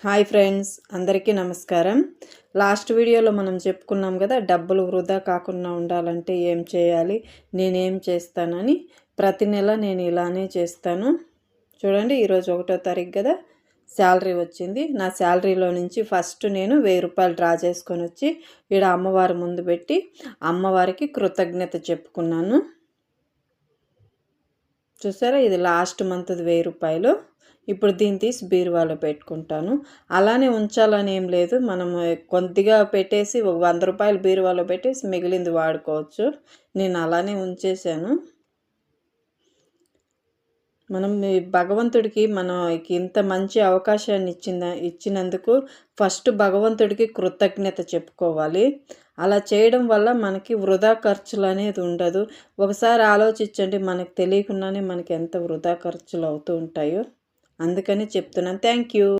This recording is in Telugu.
హాయ్ ఫ్రెండ్స్, అందరికీ నమస్కారం. లాస్ట్ వీడియోలో మనం చెప్పుకున్నాం కదా, డబ్బులు వృధా కాకుండా ఉండాలంటే ఏం చేయాలి, నేనేం చేస్తానని. ప్రతి నెల నేను ఇలానే చేస్తాను. చూడండి, ఈరోజు 1వ తారీఖు కదా, శాలరీ వచ్చింది. నా శాలరీలో నుంచి ఫస్ట్ నేను 1000 రూపాయలు డ్రా చేసుకొని వచ్చి ఈడ అమ్మవారి ముందు పెట్టి అమ్మవారికి కృతజ్ఞత చెప్పుకున్నాను. చూసారా, ఇది లాస్ట్ మంత్ది 1000 రూపాయలు. ఇప్పుడు దీన్ని తీసి బీరువాలో పెట్టుకుంటాను. అలానే ఉంచాలని ఏం లేదు, మనం కొద్దిగా పెట్టేసి ఒక 100 రూపాయలు బీరువాలో పెట్టేసి మిగిలింది వాడుకోవచ్చు. నేను అలానే ఉంచేసాను. మనం భగవంతుడికి మనకి ఇంత మంచి అవకాశాన్ని ఇచ్చినందుకు ఫస్ట్ భగవంతుడికి కృతజ్ఞత చెప్పుకోవాలి. అలా చేయడం వల్ల మనకి వృధా ఖర్చులు అనేది ఉండదు. ఒకసారి ఆలోచించండి, మనకు తెలియకుండానే మనకి ఎంత వృధా ఖర్చులు అవుతూ ఉంటాయో. అందుకని చెప్తున్నాను. Thank you.